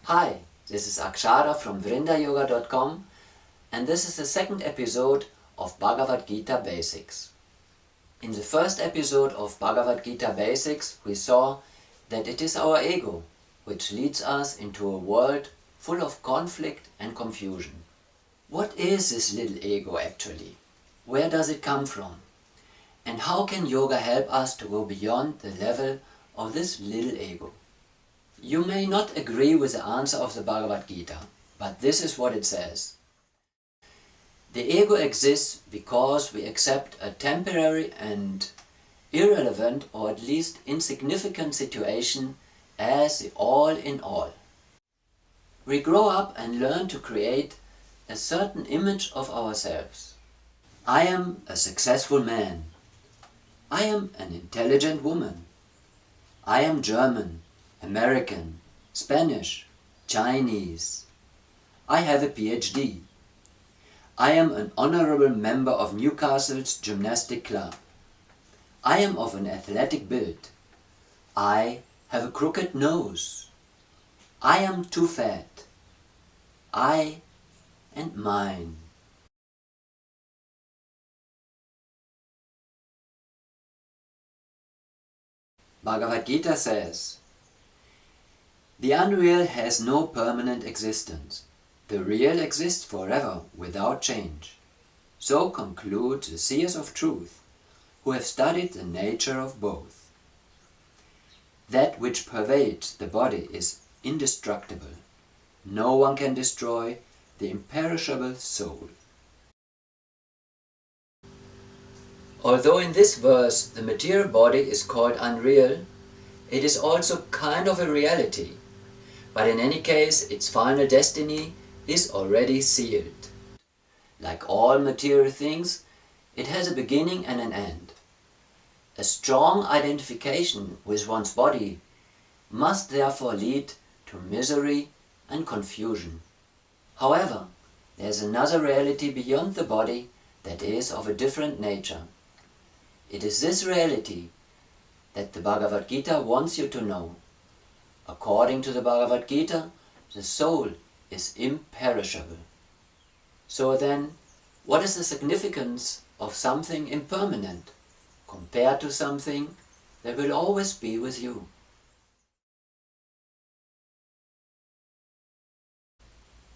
Hi, this is Akshara from vrindayoga.com and this is the second episode of Bhagavad-Gita Basics. In the first episode of Bhagavad-Gita Basics we saw that it is our ego which leads us into a world full of conflict and confusion. What is this little ego actually? Where does it come from? And how can yoga help us to go beyond the level of this little ego? You may not agree with the answer of the Bhagavad-Gita, but this is what it says. The ego exists because we accept a temporary and irrelevant or at least insignificant situation as the all in all. We grow up and learn to create a certain image of ourselves. I am a successful man. I am an intelligent woman. I am German, American, Spanish, Chinese. I have a PhD. I am an honorable member of Newcastle's gymnastic club. I am of an athletic build. I have a crooked nose. I am too fat. I and mine. Bhagavad-Gita says, the unreal has no permanent existence. The real exists forever without change. So conclude the seers of truth, who have studied the nature of both. That which pervades the body is indestructible. No one can destroy the imperishable soul. Although in this verse the material body is called unreal, it is also kind of a reality. But in any case, its final destiny is already sealed. Like all material things, it has a beginning and an end. A strong identification with one's body must therefore lead to misery and confusion. However, there is another reality beyond the body that is of a different nature. It is this reality that the Bhagavad-Gita wants you to know. According to the Bhagavad-Gita, the soul is imperishable. So then, what is the significance of something impermanent compared to something that will always be with you?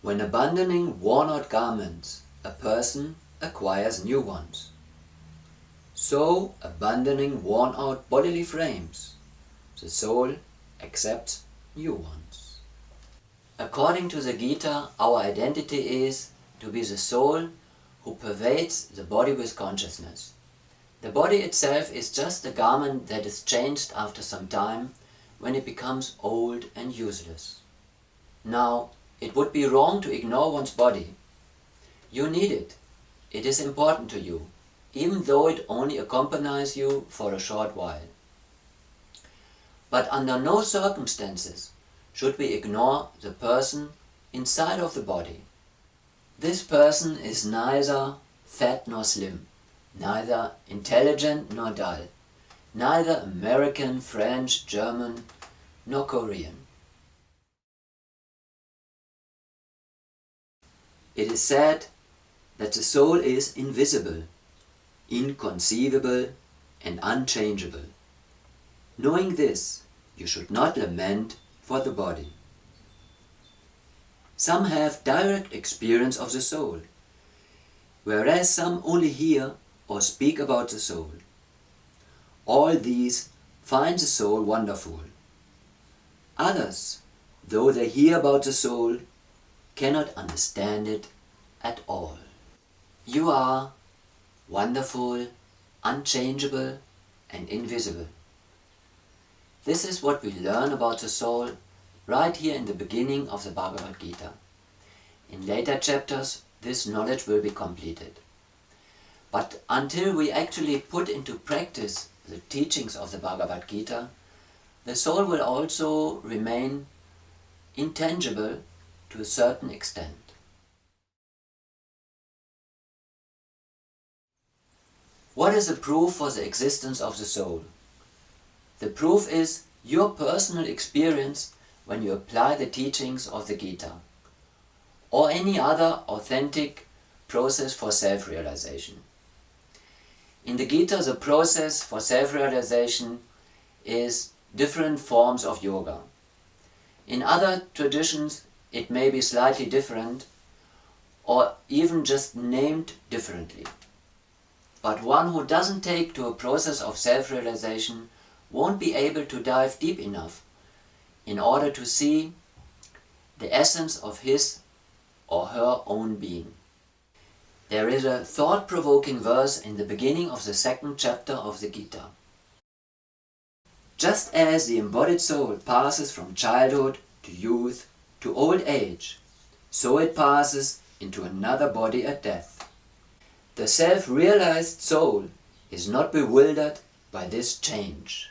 When abandoning worn-out garments, a person acquires new ones. So, abandoning worn-out bodily frames, the soul accepts new ones. According to the Gita, our identity is to be the soul who pervades the body with consciousness. The body itself is just a garment that is changed after some time when it becomes old and useless. Now, it would be wrong to ignore one's body. You need it. It is important to you, even though it only accompanies you for a short while. But under no circumstances should we ignore the person inside of the body. This person is neither fat nor slim, neither intelligent nor dull, neither American, French, German, nor Korean. It is said that the soul is invisible, inconceivable, and unchangeable. Knowing this, you should not lament for the body. Some have direct experience of the soul, whereas some only hear or speak about the soul. All these find the soul wonderful. Others, though they hear about the soul, cannot understand it at all. You are wonderful, unchangeable, and invisible. This is what we learn about the soul right here in the beginning of the Bhagavad-Gita. In later chapters, this knowledge will be completed. But until we actually put into practice the teachings of the Bhagavad-Gita, the soul will also remain intangible to a certain extent. What is the proof for the existence of the soul? The proof is your personal experience when you apply the teachings of the Gita or any other authentic process for self-realization. In the Gita, the process for self-realization is different forms of yoga. In other traditions, it may be slightly different or even just named differently. But one who doesn't take to a process of self-realization won't be able to dive deep enough in order to see the essence of his or her own being. There is a thought-provoking verse in the beginning of the second chapter of the Gita. Just as the embodied soul passes from childhood to youth to old age, so it passes into another body at death. The self-realized soul is not bewildered by this change.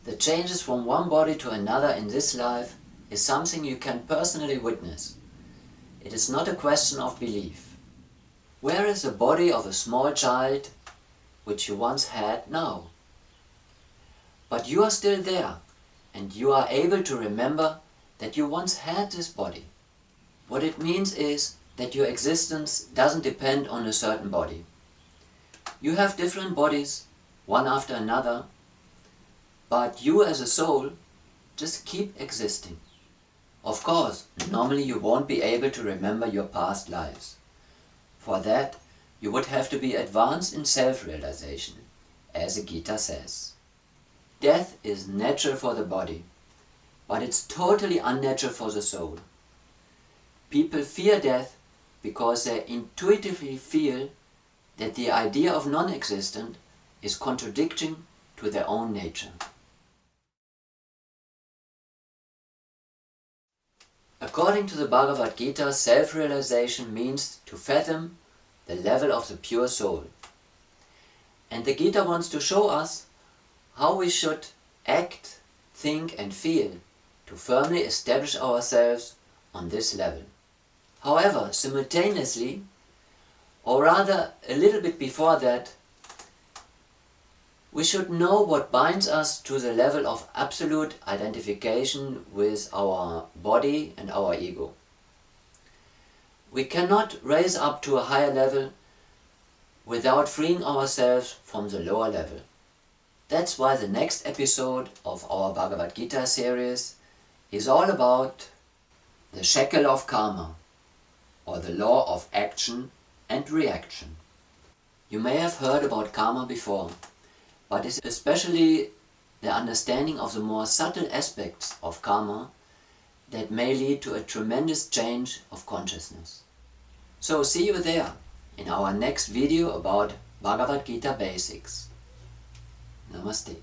The changes from one body to another in this life is something you can personally witness. It is not a question of belief. Where is the body of a small child which you once had now? But you are still there, and you are able to remember that you once had this body. What it means is that your existence doesn't depend on a certain body. You have different bodies, one after another, but you as a soul just keep existing. Of course, normally you won't be able to remember your past lives. For that, you would have to be advanced in self-realization, as the Gita says. Death is natural for the body, but it's totally unnatural for the soul. People fear death because they intuitively feel that the idea of non-existent is contradicting to their own nature. According to the Bhagavad-Gita, self-realization means to fathom the level of the pure soul. And the Gita wants to show us how we should act, think and feel to firmly establish ourselves on this level. However, simultaneously, or rather a little bit before that, we should know what binds us to the level of absolute identification with our body and our ego. We cannot raise up to a higher level without freeing ourselves from the lower level. That's why the next episode of our Bhagavad-Gita series is all about the Shackle of Karma, or the law of action and reaction. You may have heard about karma before, but it's especially the understanding of the more subtle aspects of karma that may lead to a tremendous change of consciousness. So see you there in our next video about Bhagavad-Gita basics. Namaste.